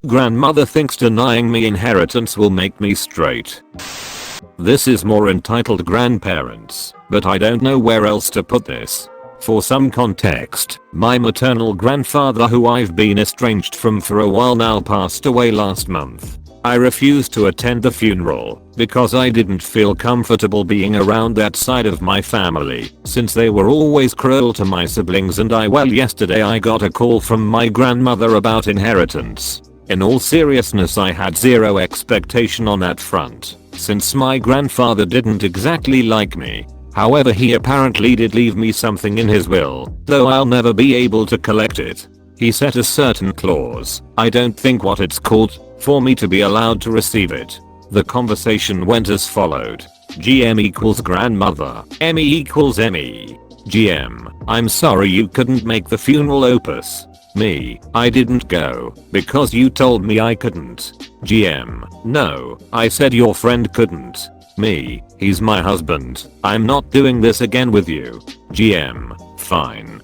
Grandmother thinks denying me inheritance will make me straight. This is more entitled grandparents, but I don't know where else to put this. For some context, my maternal grandfather, who I've been estranged from for a while now, passed away last month. I refused to attend the funeral because I didn't feel comfortable being around that side of my family since they were always cruel to my siblings, and yesterday I got a call from my grandmother about inheritance. In all seriousness, I had zero expectation on that front since my grandfather didn't exactly like me. However, he apparently did leave me something in his will, though I'll never be able to collect it. He set a certain clause, I don't think what it's called, for me to be allowed to receive it. The conversation went as followed. GM equals grandmother, ME equals ME. GM, I'm sorry you couldn't make the funeral opus. Me, I didn't go because you told me I couldn't. GM, no, I said your friend couldn't. Me, he's my husband. I'm not doing this again with you. GM, fine.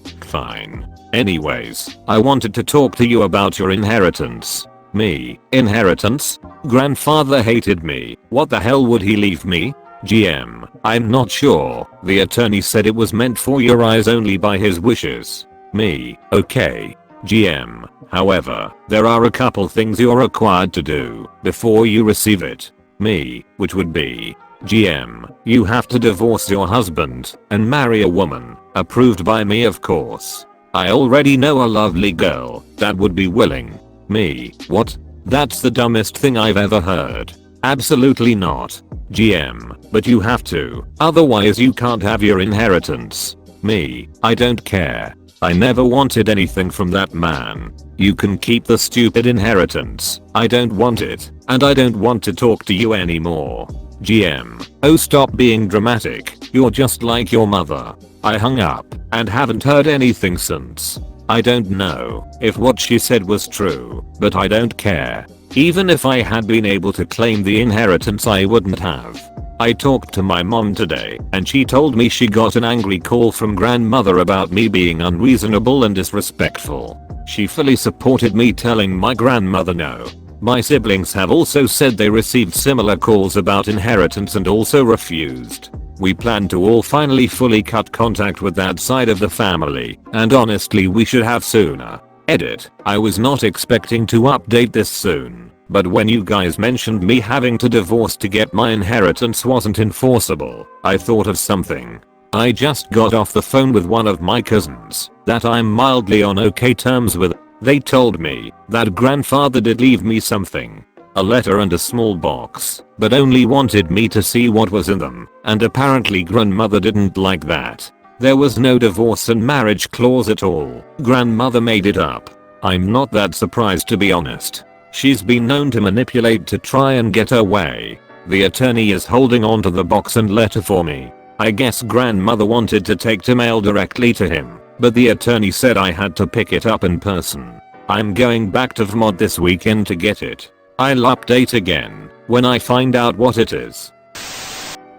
Anyways, I wanted to talk to you about your inheritance. Me, inheritance? Grandfather hated me. What the hell would he leave me? GM, I'm not sure. The attorney said it was meant for your eyes only by his wishes. Me, okay. GM, however, there are a couple things you're required to do before you receive it. Me, which would be GM, you have to divorce your husband and marry a woman, approved by me of course. I already know a lovely girl that would be willing. Me, what? That's the dumbest thing I've ever heard. Absolutely not. GM, but you have to, otherwise you can't have your inheritance. Me, I don't care. I never wanted anything from that man. You can keep the stupid inheritance. I don't want it, and I don't want to talk to you anymore. GM, oh stop being dramatic, you're just like your mother. I hung up and haven't heard anything since. I don't know if what she said was true, but I don't care. Even if I had been able to claim the inheritance, I wouldn't have. I talked to my mom today and she told me she got an angry call from grandmother about me being unreasonable and disrespectful. She fully supported me telling my grandmother no. My siblings have also said they received similar calls about inheritance and also refused. We plan to all finally fully cut contact with that side of the family, and honestly we should have sooner. Edit, I was not expecting to update this soon, but when you guys mentioned me having to divorce to get my inheritance wasn't enforceable, I thought of something. I just got off the phone with one of my cousins that I'm mildly on okay terms with. They told me that grandfather did leave me something. A letter and a small box, but only wanted me to see what was in them, and apparently grandmother didn't like that. There was no divorce and marriage clause at all. Grandmother made it up. I'm not that surprised, to be honest. She's been known to manipulate to try and get her way. The attorney is holding on to the box and letter for me. I guess grandmother wanted to take the mail directly to him, but the attorney said I had to pick it up in person. I'm going back to Vermont this weekend to get it. I'll update again when I find out what it is.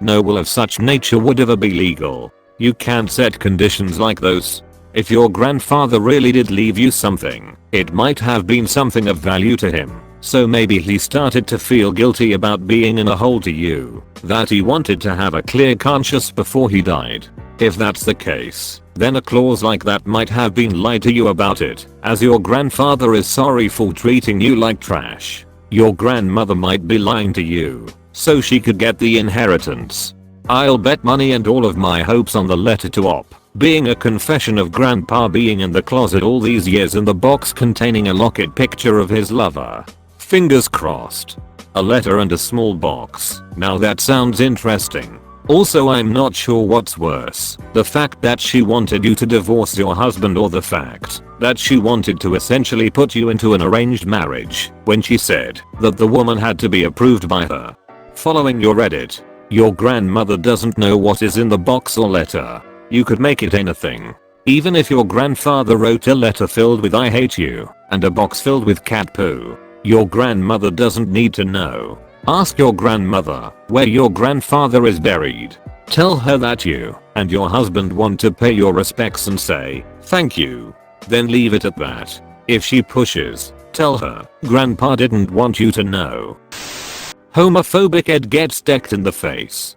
No will of such nature would ever be legal. You can't set conditions like those. If your grandfather really did leave you something, it might have been something of value to him. So maybe he started to feel guilty about being in a hole to you, that he wanted to have a clear conscience before he died. If that's the case, then a clause like that might have been lied to you about it, as your grandfather is sorry for treating you like trash. Your grandmother might be lying to you, so she could get the inheritance. I'll bet money and all of my hopes on the letter to Op being a confession of grandpa being in the closet all these years and the box containing a locket picture of his lover. Fingers crossed. A letter and a small box. Now that sounds interesting. Also, I'm not sure what's worse, the fact that she wanted you to divorce your husband or the fact that she wanted to essentially put you into an arranged marriage when she said that the woman had to be approved by her. Following your Reddit, your grandmother doesn't know what is in the box or letter. You could make it anything. Even if your grandfather wrote a letter filled with I hate you and a box filled with cat poo, your grandmother doesn't need to know. Ask your grandmother where your grandfather is buried. Tell her that you and your husband want to pay your respects and say thank you. Then leave it at that. If she pushes, Tell her, grandpa didn't want you to know. Homophobic Ed gets decked in the face.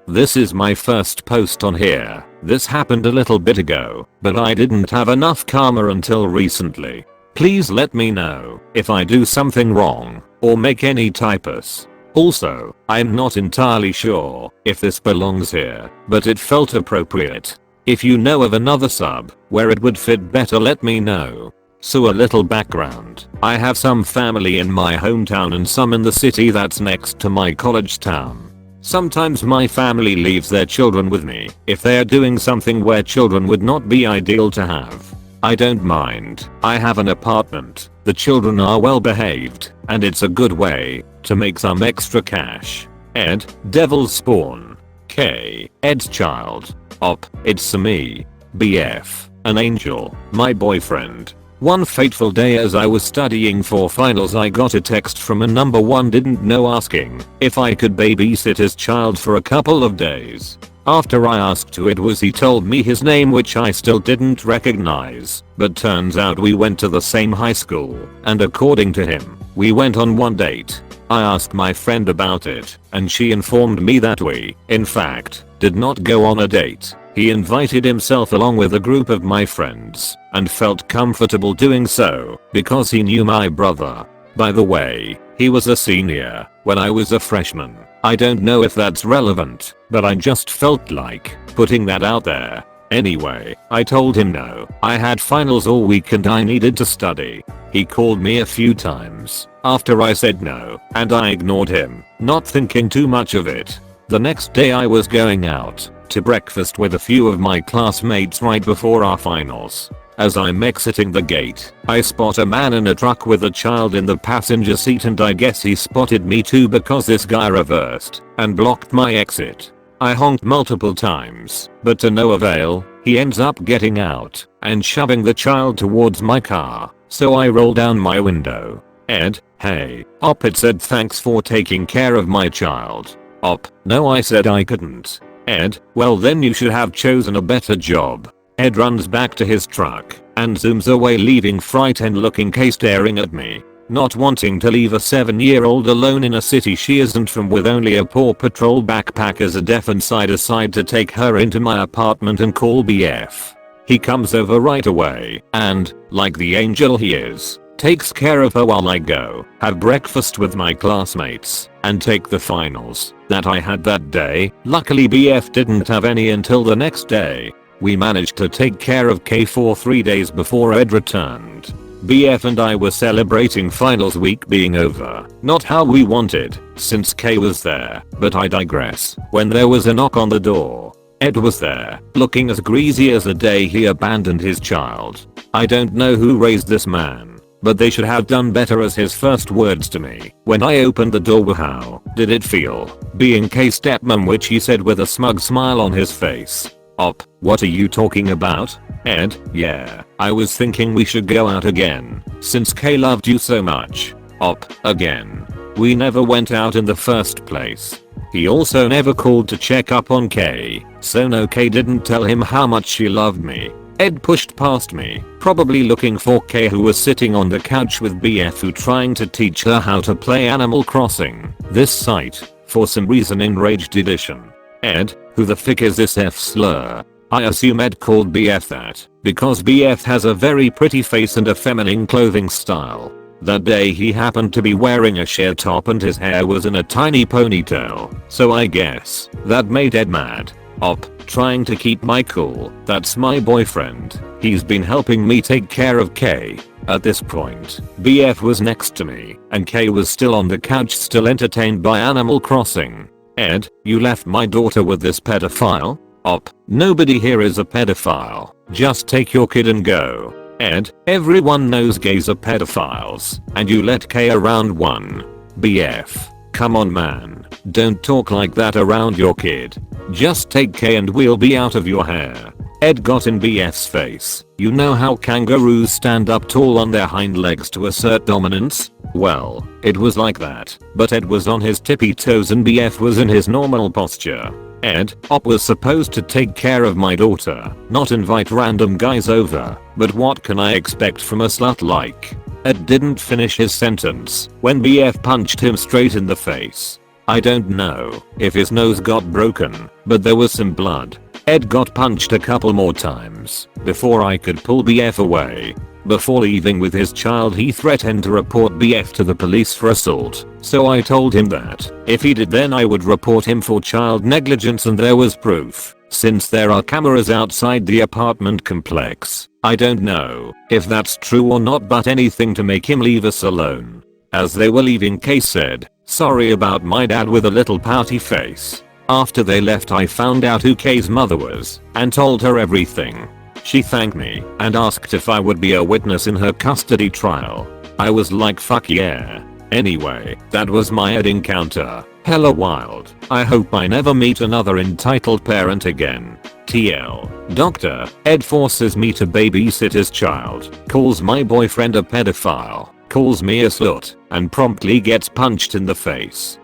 This is my first post on here. This happened a little bit ago, but I didn't have enough karma until recently. Please let me know if I do something wrong or make any typos. Also, I'm not entirely sure if this belongs here, but it felt appropriate. If you know of another sub where it would fit better, let me know. So a little background. I have some family in my hometown and some in the city that's next to my college town. Sometimes my family leaves their children with me if they are doing something where children would not be ideal to have. I don't mind. I have an apartment, the children are well behaved, and it's a good way to make some extra cash. Ed, Devil's Spawn. K, Ed's child. Op, it's me. BF, an angel, my boyfriend. One fateful day as I was studying for finals, I got a text from a number one didn't know asking if I could babysit his child for a couple of days. After I asked who it was, he told me his name, which I still didn't recognize, but turns out we went to the same high school, and according to him, we went on one date. I asked my friend about it, and she informed me that we, in fact, did not go on a date. He invited himself along with a group of my friends, and felt comfortable doing so because he knew my brother. By the way, he was a senior when I was a freshman. I don't know if that's relevant, but I just felt like putting that out there. Anyway, I told him no, I had finals all week and I needed to study. He called me a few times after I said no, and I ignored him, not thinking too much of it. The next day I was going out to breakfast with a few of my classmates right before our finals. As I'm exiting the gate, I spot a man in a truck with a child in the passenger seat, and I guess he spotted me too because this guy reversed and blocked my exit. I honked multiple times, but to no avail. He ends up getting out and shoving the child towards my car, so I roll down my window. Ed, hey. Op, it said thanks for taking care of my child. Op, no, I said I couldn't. Ed, well then you should have chosen a better job. Ed runs back to his truck and zooms away, leaving frightened looking K staring at me, not wanting to leave a 7-year-old alone in a city she isn't from with only a Paw Patrol backpack as a def, and I decide to take her into my apartment and call BF. He comes over right away and, like the angel he is, takes care of her while I go have breakfast with my classmates and take the finals that I had that day. Luckily BF didn't have any until the next day. We managed to take care of K for 3 days before Ed returned. BF and I were celebrating finals week being over, not how we wanted since K was there, but I digress. When there was a knock on the door, Ed was there, looking as greasy as the day he abandoned his child. I don't know who raised this man, but they should have done better, as his first words to me when I opened the door were, how did it feel being K's stepmom, which he said with a smug smile on his face. Op, what are you talking about? Ed, yeah, I was thinking we should go out again since K loved you so much. Op, again. We never went out in the first place. He also never called to check up on K, so no, K didn't tell him how much she loved me. Ed pushed past me, probably looking for K, who was sitting on the couch with BF, who trying to teach her how to play Animal Crossing. This site, for some reason, enraged edition. Ed, who the frick is this F slur? I assume Ed called BF that because BF has a very pretty face and a feminine clothing style. That day he happened to be wearing a sheer top and his hair was in a tiny ponytail, so I guess that made Ed mad. Op, trying to keep my cool, that's my boyfriend. He's been helping me take care of K. At this point, BF was next to me and K was still on the couch, still entertained by Animal Crossing. Ed, you left my daughter with this pedophile? Op, nobody here is a pedophile. Just take your kid and go. Ed, everyone knows gays are pedophiles, and you let K around one. BF, come on man, don't talk like that around your kid. Just take K and we'll be out of your hair. Ed got in BF's face. You know how kangaroos stand up tall on their hind legs to assert dominance? Well, it was like that, but Ed was on his tippy toes and BF was in his normal posture. Ed, Op was supposed to take care of my daughter, not invite random guys over, but what can I expect from a slut like Ed didn't finish his sentence when BF punched him straight in the face. I don't know if his nose got broken, but there was some blood. Ed got punched a couple more times before I could pull BF away. Before leaving with his child, he threatened to report BF to the police for assault, so I told him that if he did, then I would report him for child negligence, and there was proof. Since there are cameras outside the apartment complex, I don't know if that's true or not, but anything to make him leave us alone. As they were leaving, Kay said, "Sorry about my dad," with a little pouty face. After they left, I found out who Kay's mother was and told her everything. She thanked me and asked if I would be a witness in her custody trial. I was like, fuck yeah. Anyway, that was my Ed encounter. Hella wild. I hope I never meet another entitled parent again. TL. Dr. Ed forces me to babysit his child, calls my boyfriend a pedophile, calls me a slut, and promptly gets punched in the face.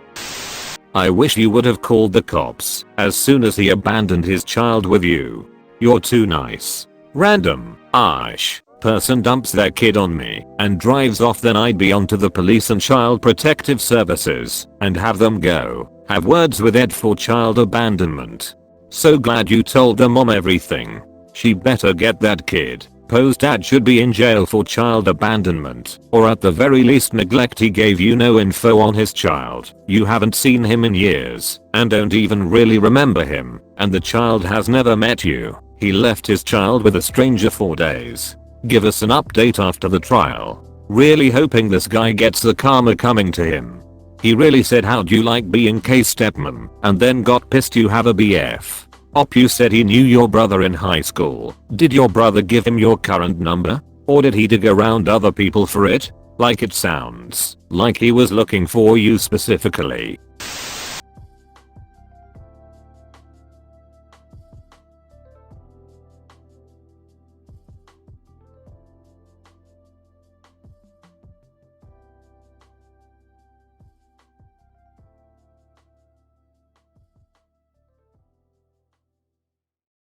I wish you would have called the cops as soon as he abandoned his child with you. You're too nice. Random Irish person dumps their kid on me and drives off, then I'd be on to the police and child protective services and have them go have words with Ed for child abandonment. So glad you told the mom everything. She better get that kid. Post dad should be in jail for child abandonment, or at the very least neglect. He gave you no info on his child. You haven't seen him in years and don't even really remember him, and the child has never met you. He left his child with a stranger for days. Give us an update after the trial. Really hoping this guy gets the karma coming to him. He really said, "How'd you like being Kay's stepmom?" and then got pissed you have a BF. Op, you said he knew your brother in high school. Did your brother give him your current number? Or did he dig around other people for it? Like, it sounds like he was looking for you specifically.